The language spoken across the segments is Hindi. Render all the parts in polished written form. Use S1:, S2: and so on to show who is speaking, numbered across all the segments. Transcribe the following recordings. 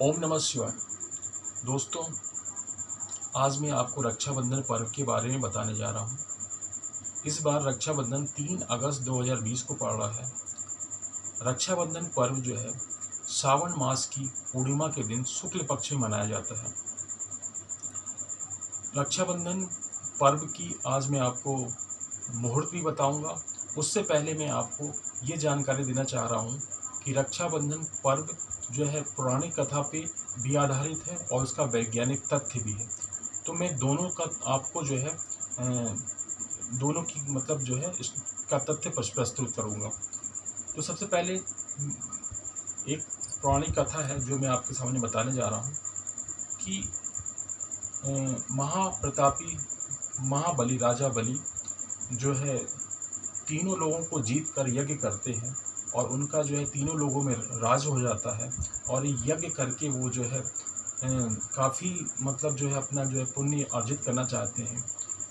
S1: ओम नमः शिवाय। दोस्तों, आज मैं आपको रक्षाबंधन पर्व के बारे में बताने जा रहा हूँ। इस बार रक्षाबंधन 3 अगस्त 2020 को पड़ रहा है। रक्षाबंधन पर्व जो है सावन मास की पूर्णिमा के दिन शुक्ल पक्ष में मनाया जाता है। रक्षाबंधन पर्व की आज मैं आपको मुहूर्त भी बताऊंगा। उससे पहले मैं आपको ये जानकारी देना चाह रहा हूँ कि रक्षाबंधन पर्व जो है पौराणिक कथा पे भी आधारित है और उसका वैज्ञानिक तथ्य भी है। तो मैं दोनों का आपको जो है दोनों की मतलब जो है इसका तथ्य प्रस्तुत करूँगा। तो सबसे पहले एक पौराणिक कथा है जो मैं आपके सामने बताने जा रहा हूँ कि महाप्रतापी महाबली राजा बलि जो है तीनों लोगों को जीत कर यज्ञ करते हैं और उनका जो है तीनों लोगों में राज हो जाता है। और यज्ञ करके वो जो है काफ़ी मतलब जो है अपना जो है पुण्य अर्जित करना चाहते हैं।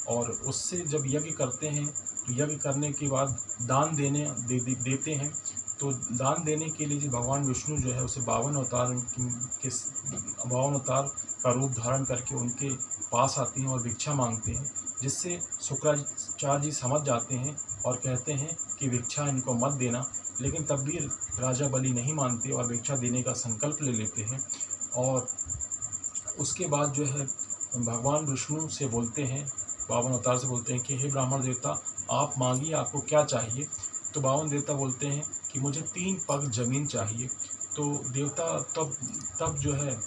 S1: और उससे जब यज्ञ करते हैं तो यज्ञ करने के बाद दान देते हैं। तो दान देने के लिए भगवान विष्णु जो है उसे 52 अवतार का रूप धारण करके उनके पास आते हैं और भिक्षा मांगते हैं, जिससे शुक्राचार्य जी समझ जाते हैं और कहते हैं कि भिक्षा इनको मत देना। लेकिन तब भी राजा बलि नहीं मानते और भिक्षा देने का संकल्प ले लेते हैं। और उसके बाद जो है भगवान विष्णु से बोलते हैं, 52 अवतार से बोलते हैं कि हे ब्राह्मण देवता, आप मांगिए, आपको क्या चाहिए। तो 52 देवता बोलते हैं कि मुझे 3 पग जमीन चाहिए। तो देवता तब जो है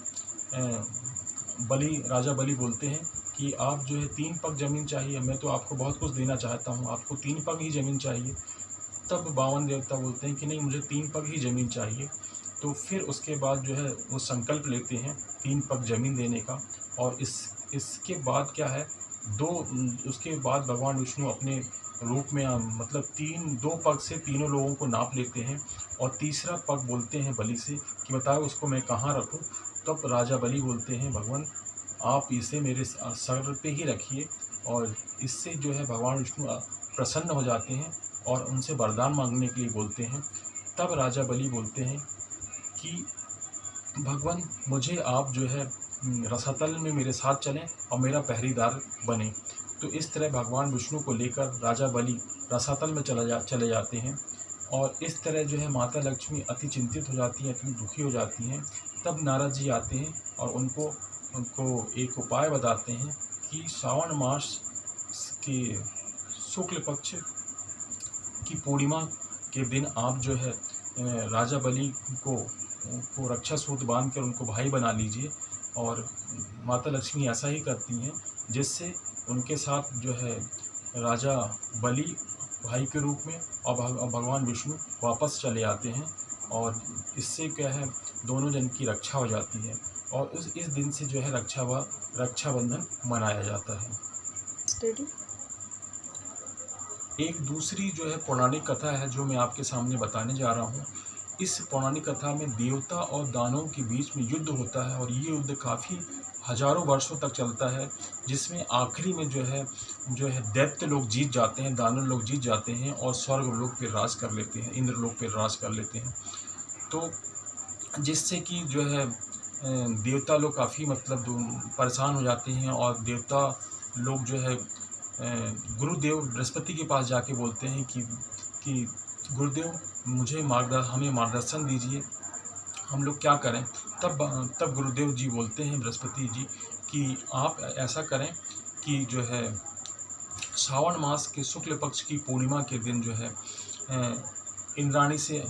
S1: राजा बलि बोलते हैं कि आप जो है 3 पग ज़मीन चाहिए, मैं तो आपको बहुत कुछ देना चाहता हूँ, आपको 3 पग ही ज़मीन चाहिए। तब 52 देवता बोलते हैं कि नहीं, मुझे 3 पग ही ज़मीन चाहिए। तो फिर उसके बाद जो है वो संकल्प लेते हैं 3 पग ज़मीन देने का। और इसके बाद क्या है, उसके बाद भगवान विष्णु अपने रूप में मतलब 2 पग से तीनों लोगों को नाप लेते हैं और तीसरा पग बोलते हैं बलि से कि बताओ उसको मैं कहाँ रखूँ। तब राजा बलि बोलते हैं, भगवान आप इसे मेरे सर पे ही रखिए। और इससे जो है भगवान विष्णु प्रसन्न हो जाते हैं और उनसे वरदान मांगने के लिए बोलते हैं। तब राजा बलि बोलते हैं कि भगवान मुझे आप जो है रसातल में मेरे साथ चलें और मेरा पहरेदार बने। तो इस तरह भगवान विष्णु को लेकर राजा बलि रसातल में चले जाते हैं। और इस तरह जो है माता लक्ष्मी अति चिंतित हो जाती हैं, अति दुखी हो जाती हैं। तब नारद जी आते हैं और उनको एक उपाय बताते हैं कि श्रावण मास के शुक्ल पक्ष की पूर्णिमा के दिन आप जो है राजा बलि को रक्षा सूत्र बांध कर उनको भाई बना लीजिए। और माता लक्ष्मी ऐसा ही करती हैं, जिससे उनके साथ जो है राजा बलि भाई के रूप में और भगवान विष्णु वापस चले आते हैं। और इससे क्या है, दोनों जन की रक्षा हो जाती है। और इस दिन से जो है रक्षाबंधन मनाया जाता है। एक दूसरी जो है पौराणिक कथा है जो मैं आपके सामने बताने जा रहा हूँ। इस पौराणिक कथा में देवता और दानवों के बीच में युद्ध होता है और ये युद्ध काफ़ी हजारों वर्षों तक चलता है, जिसमें आखिरी में जो है दैत्य लोग जीत जाते हैं, दानव लोग जीत जाते हैं और स्वर्ग लोक पे राज कर लेते हैं, इंद्र लोक पे राज कर लेते हैं। तो जिससे कि जो है देवता लोग काफ़ी मतलब परेशान हो जाते हैं और देवता लोग जो है गुरुदेव बृहस्पति के पास जाके बोलते हैं कि गुरुदेव हमें मार्गदर्शन दीजिए, हम लोग क्या करें। तब गुरुदेव जी बोलते हैं बृहस्पति जी कि आप ऐसा करें कि जो है श्रावण मास के शुक्ल पक्ष की पूर्णिमा के दिन जो है इंद्राणी से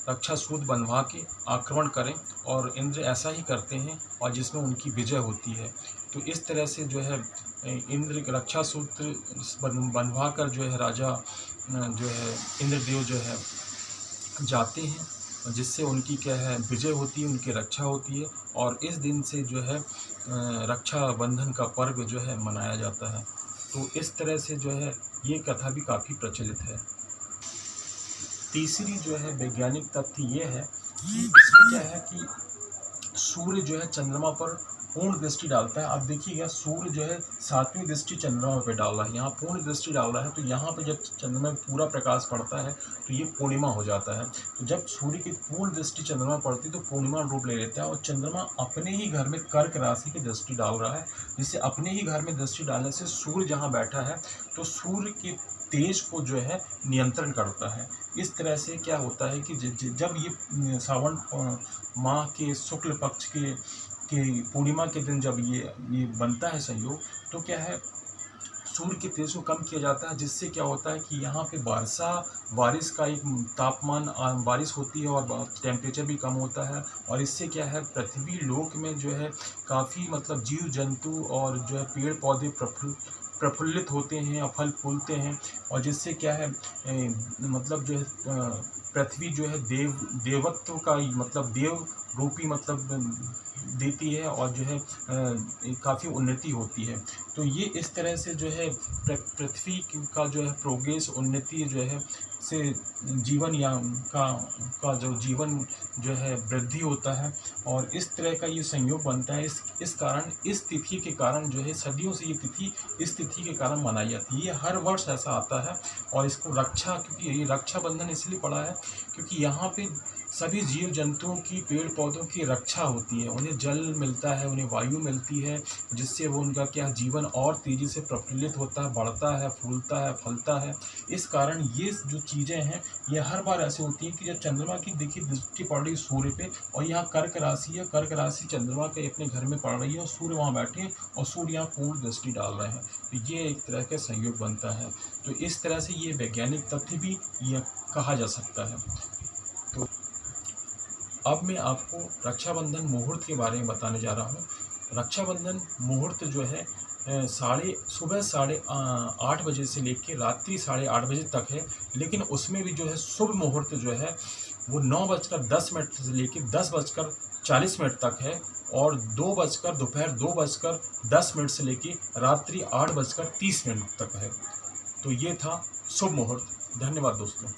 S1: रक्षा सूत्र बंधवा के आक्रमण करें। और इंद्र ऐसा ही करते हैं और जिसमें उनकी विजय होती है। तो इस तरह से जो है इंद्र रक्षा सूत्र बंधवा कर जो है राजा जो है इंद्रदेव जो है जाते हैं, जिससे उनकी क्या है विजय होती है, उनकी रक्षा होती है। और इस दिन से जो है रक्षाबंधन का पर्व जो है मनाया जाता है। तो इस तरह से जो है ये कथा भी काफ़ी प्रचलित है। तीसरी जो है वैज्ञानिक तथ्य ये है कि इसमें क्या है कि सूर्य जो है चंद्रमा पर पूर्ण दृष्टि डालता है। अब देखिएगा सूर्य जो है 7वीं दृष्टि चंद्रमा पे डाल रहा है, यहाँ पूर्ण दृष्टि डाल रहा है, तो यहाँ पे जब चंद्रमा में पूरा प्रकाश पड़ता है तो ये पूर्णिमा हो जाता है। तो जब सूर्य की पूर्ण दृष्टि चंद्रमा पड़ती है तो पूर्णिमा रूप ले लेता है, और चंद्रमा अपने ही घर में कर्क राशि की दृष्टि डाल रहा है, जिससे अपने ही घर में दृष्टि डालने से सूर्य जहाँ बैठा है तो सूर्य के तेज को जो है नियंत्रण करता है। इस तरह से क्या होता है कि जब ये सावन माह के शुक्ल पक्ष के पूर्णिमा के दिन जब ये बनता है संयोग, तो क्या है सूर्य के तेज को कम किया जाता है, जिससे क्या होता है कि यहाँ पे बारिश का एक तापमान, बारिश होती है और टेम्परेचर भी कम होता है, और इससे क्या है पृथ्वी लोक में जो है काफ़ी मतलब जीव जंतु और जो है पेड़ पौधे प्रफुल्लित होते हैं और फल फूलते हैं, और जिससे क्या है मतलब जो है पृथ्वी जो है देवत्व का मतलब देव रूपी मतलब देती है, और जो है काफ़ी उन्नति होती है। तो ये इस तरह से जो है पृथ्वी का जो है प्रोग्रेस, उन्नति जो है से जीवन या का जो जीवन जो है वृद्धि होता है, और इस तरह का ये संयोग बनता है। इस कारण इस तिथि के कारण जो है सदियों से ये तिथि इस तिथि के कारण मनाई जाती है। ये हर वर्ष ऐसा आता है, और इसको क्योंकि ये रक्षाबंधन इसलिए पड़ा है क्योंकि यहाँ पे सभी जीव जंतुओं की, पेड़ पौधों की रक्षा होती है, उन्हें जल मिलता है, उन्हें वायु मिलती है, जिससे वो उनका क्या जीवन और तेज़ी से प्रफुल्लित होता है, बढ़ता है, फूलता है, फलता है। इस कारण ये जो चीज़ें हैं ये हर बार ऐसे होती हैं कि जब चंद्रमा की देखिए दृष्टि पड़ रही सूर्य पे, और यहाँ कर्क राशि है, कर्क राशि चंद्रमा के अपने घर में पड़ रही है और सूर्य वहाँ बैठे हैं और सूर्य यहाँ पूर्ण दृष्टि डाल रहे हैं, तो ये एक तरह का संयोग बनता है। तो इस तरह से ये वैज्ञानिक तथ्य भी यह कहा जा सकता है। तो अब मैं आपको रक्षाबंधन मुहूर्त के बारे में बताने जा रहा हूँ। रक्षाबंधन मुहूर्त जो है सुबह 8:30 बजे से लेकर रात्रि 8:30 बजे तक है, लेकिन उसमें भी जो है शुभ मुहूर्त जो है वो 9:10 से लेकर 10:40 तक है, और दोपहर 2:10 से लेकर रात्रि 8:30 तक है। तो ये था शुभ मुहूर्त। धन्यवाद दोस्तों।